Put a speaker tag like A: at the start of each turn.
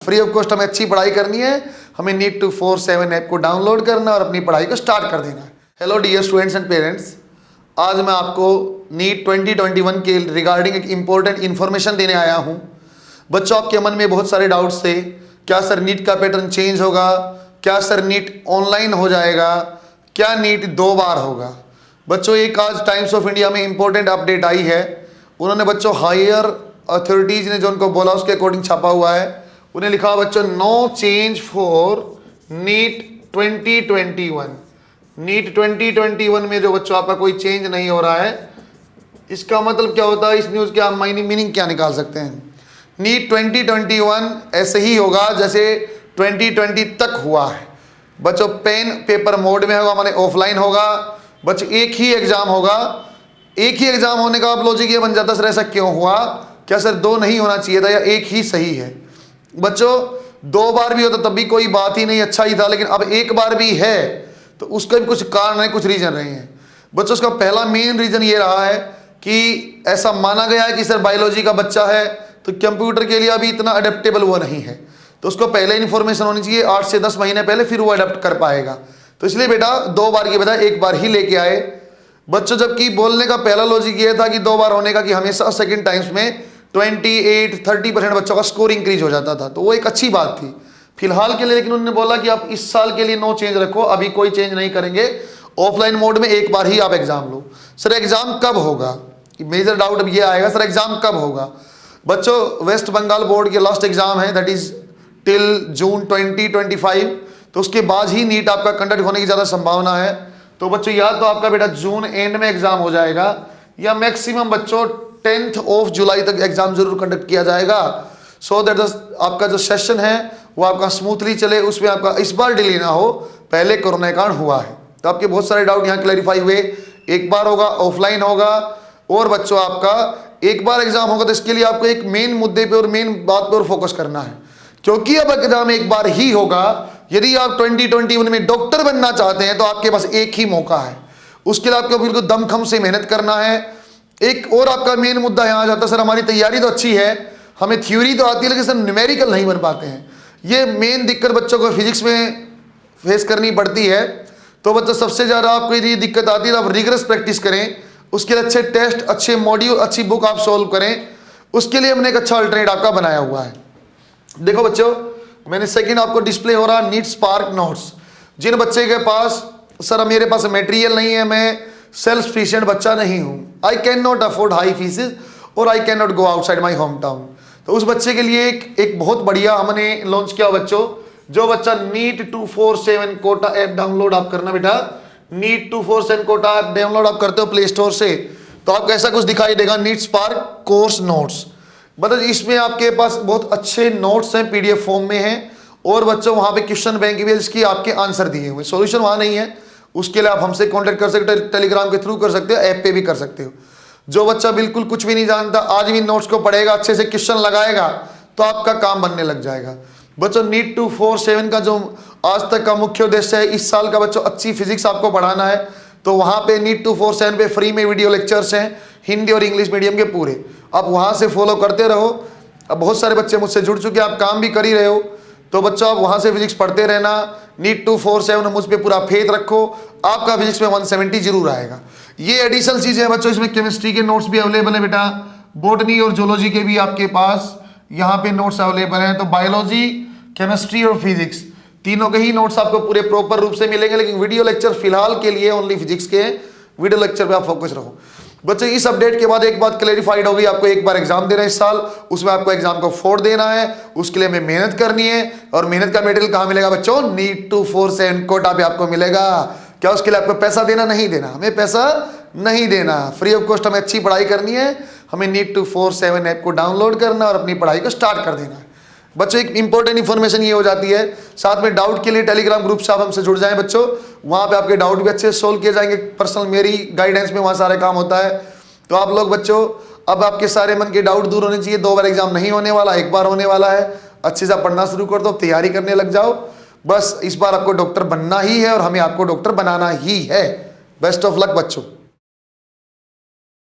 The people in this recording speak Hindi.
A: फ्री ऑफ कॉस्ट हमें अच्छी पढ़ाई करनी है, हमें NEET247 ऐप को डाउनलोड करना और अपनी पढ़ाई को स्टार्ट कर देना है। Hello dear students and parents, आज मैं आपको NEET 2021 के रिगार्डिंग एक इम्पोर्टेंट इन्फॉर्मेशन देने आया हूँ। बच्चों, आपके मन में बहुत सारे डाउट्स थे, क्या सर नीट का पैटर्न चेंज होगा, क्या सर नीट ऑनलाइन हो जाएगा, क्या नीट 2 बार होगा। बच्चों, एक आज टाइम्स ऑफ इंडिया में इम्पोर्टेंट अपडेट आई है। उन्होंने बच्चों हायर अथॉरिटीज़ ने जो उनको बोला उसके अकॉर्डिंग छापा हुआ है। उन्हें लिखा बच्चों no change for NEET 2021। NEET 2021 में जो बच्चों आपका कोई चेंज नहीं हो रहा है, इसका मतलब क्या होता है, इस न्यूज़ के आप मीनिंग क्या निकाल सकते हैं। नीट 2021 ऐसे ही होगा जैसे 2020 तक हुआ है। बच्चों, पेन पेपर मोड में होगा, माने ऑफलाइन होगा। बच्चों, एक ही एग्जाम होगा। एक ही एग्जाम होने का आप लॉजिक ये बन जाता सर ऐसा क्यों हुआ, क्या सर 2 नहीं होना चाहिए था या एक ही सही है। बच्चों, 2 बार भी होता तब भी कोई बात ही नहीं, अच्छा ही था, लेकिन अब एक बार भी है तो उसका भी कुछ कारण है, कुछ रीजन रहे हैं। बच्चों, उसका पहला मेन रीजन ये रहा है कि ऐसा माना गया है कि सर बायोलॉजी का बच्चा है तो कंप्यूटर के लिए अभी इतना अडेप्टेबल वो नहीं है, तो उसको पहले इन्फॉर्मेशन होनी चाहिए 8 से 10 महीने पहले, फिर वो अडेप्ट कर पाएगा। तो इसलिए बेटा 2 बार की बजाय 1 बार ही लेके आए। बच्चों, जबकि बोलने का पहला लॉजिक ये था कि 2 बार होने का कि हमेशा सेकंड टाइम्स में 28-30% बच्चों का स्कोर इंक्रीज हो जाता था, तो वो एक अच्छी बात थी फिलहाल के लिए। लेकिन उन्होंने बोला कि आप इस साल के लिए नो चेंज रखो, अभी कोई चेंज नहीं करेंगे, ऑफलाइन मोड में 1 बार ही आप एग्जाम लो। सर एग्जाम कब होगा, मेजर डाउट अब ये आएगा, सर एग्जाम कब होगा। बच्चों, वेस्ट बंगाल बोर्ड के लास्ट एग्जाम है, दैट इज टिल जून 2025, तो उसके बाद ही नीट आपका कंडक्ट होने की ज़्यादा संभावना है। तो बच्चों, या तो आपका बेटा जून एंड में एग्जाम हो जाएगा या मैक्सिमम बच्चों 10 जुलाई तक एग्जाम जरूर कंडक्ट किया जाएगा, सो दैट आपका जो सेशन है वो आपका स्मूथली चले, उसमें आपका इस बार डिले ना हो। पहले कोरोना कांड हुआ है, तो आपके बहुत सारे डाउट यहाँ क्लैरिफाई हुए। 1 बार होगा, ऑफलाइन होगा, और बच्चों आपका 1 बार एग्जाम होगा, तो इसके लिए आपको एक मेन मुद्दे पे और मेन बात पे और फोकस करना है, क्योंकि अब एग्जाम 1 बार ही होगा। यदि आप 2021 में डॉक्टर बनना चाहते हैं तो आपके पास एक ही मौका है, उसके लिए आपको बिल्कुल दमखम से मेहनत करना है। एक और आपका मेन मुद्दा यहाँ आ जाता है, सर हमारी तैयारी तो अच्छी है, हमें थ्योरी तो आती है, लेकिन सर न्यूमेरिकल नहीं बन पाते हैं। ये मेन दिक्कत बच्चों को फिजिक्स में फेस करनी पड़ती है। तो बच्चों, सबसे ज़्यादा आपको यदि दिक्कत आती है तो आप रिगरस प्रैक्टिस करें, उसके लिए अच्छे टेस्ट, अच्छे मॉड्यूल, अच्छी बुक आप सॉल्व करें। उसके लिए हमने एक अच्छा अल्टरनेट आपका बनाया हुआ है। देखो बच्चों, मैंने सेकंड आपको डिस्प्ले हो रहा नीट स्पार्क नोट्स। जिन बच्चे के पास सर मेरे पास मटेरियल नहीं है, मैं सेल्फ सफिशिएंट बच्चा नहीं हूँ, I can not afford high fees और I can not go outside my home town, तो उस बच्चे के लिए एक बहुत बढ़िया हमने लॉन्च किया। बच्चों, जो बच्चा NEET247 कोटा ऐप डाउनलोड आप करना बेटा, NEET247 कोटा ऐप डाउनलोड आप करते हो प्ले स्टोर से, तो आपको ऐसा कुछ दिखाई देगा नीट स्पार्क कोर्स नोट्स। मतलब इसमें आपके पास बहुत अच्छे नोट्स हैं, PDF फॉर्म में हैं, और बच्चों वहाँ पे क्वेश्चन बैंक भी है जिसकी आपके आंसर दिए हुए। सॉल्यूशन वहाँ नहीं है, उसके लिए आप हमसे कांटेक्ट कर सकते हो, टेलीग्राम के थ्रू कर सकते हो, ऐप पे भी कर सकते हो। जो बच्चा बिल्कुल कुछ भी नहीं जानता, आज भी नोट्स को पढ़ेगा, अच्छे से क्वेश्चन लगाएगा, तो आपका काम बनने लग जाएगा। बच्चों, NEET247 का जो आज तक का मुख्य उद्देश्य है, इस साल का बच्चों अच्छी फिजिक्स आपको पढ़ाना है, तो वहाँ पे NEET247 पे फ्री में वीडियो लेक्चर्स हैं, हिंदी और इंग्लिश मीडियम के पूरे, आप वहाँ से फॉलो करते रहो। अब बहुत सारे बच्चे मुझसे जुड़ चुके हैं, आप काम भी कर ही रहे हो, तो बच्चों आप वहाँ से फिजिक्स पढ़ते रहना। NEET247 मुझ पर पूरा फेथ रखो, आपका फिजिक्स में 170 जरूर आएगा। ये एडिशनल चीज़ें हैं बच्चों, इसमें केमिस्ट्री के नोट्स भी अवेलेबल है बेटा, बॉटनी और जूलॉजी के भी आपके पास यहाँ पे नोट्स अवेलेबल हैं। तो बायोलॉजी, केमिस्ट्री और फिजिक्स तीनों के ही नोट्स आपको पूरे प्रॉपर रूप से मिलेंगे, लेकिन वीडियो लेक्चर फिलहाल के लिए ओनली फिजिक्स के वीडियो लेक्चर पे आप फोकस रहो। बच्चों, इस अपडेट के बाद एक बात क्लैरिफाइड हो गई, आपको 1 बार एग्जाम देना है इस साल, उसमें आपको एग्जाम को 4 देना है, उसके लिए हमें मेहनत करनी है। और मेहनत का मटेरियल कहाँ मिलेगा बच्चों, NEET247 कोटा पे आपको मिलेगा। क्या उसके लिए आपको पैसा देना, नहीं देना, हमें पैसा नहीं देना, फ्री ऑफ कॉस्ट हमें अच्छी पढ़ाई करनी है, हमें NEET247 ऐप को डाउनलोड करना और अपनी पढ़ाई को स्टार्ट कर देना है। बच्चों, एक इंपॉर्टेंट इन्फॉर्मेशन ये हो जाती है, साथ में डाउट के लिए टेलीग्राम ग्रुप से आप हमसे जुड़ जाएं बच्चों, वहाँ पे आपके डाउट भी अच्छे से सोल्व किए जाएंगे, पर्सनल मेरी गाइडेंस में वहाँ सारे काम होता है। तो आप लोग बच्चों, अब आपके सारे मन के डाउट दूर होने चाहिए। 2 बार एग्जाम नहीं होने वाला, 1 बार होने वाला है। अच्छे से आप पढ़ना शुरू कर दो, तैयारी करने लग जाओ। बस इस बार आपको डॉक्टर बनना ही है और हमें आपको डॉक्टर बनाना ही है। बेस्ट ऑफ लक बच्चों।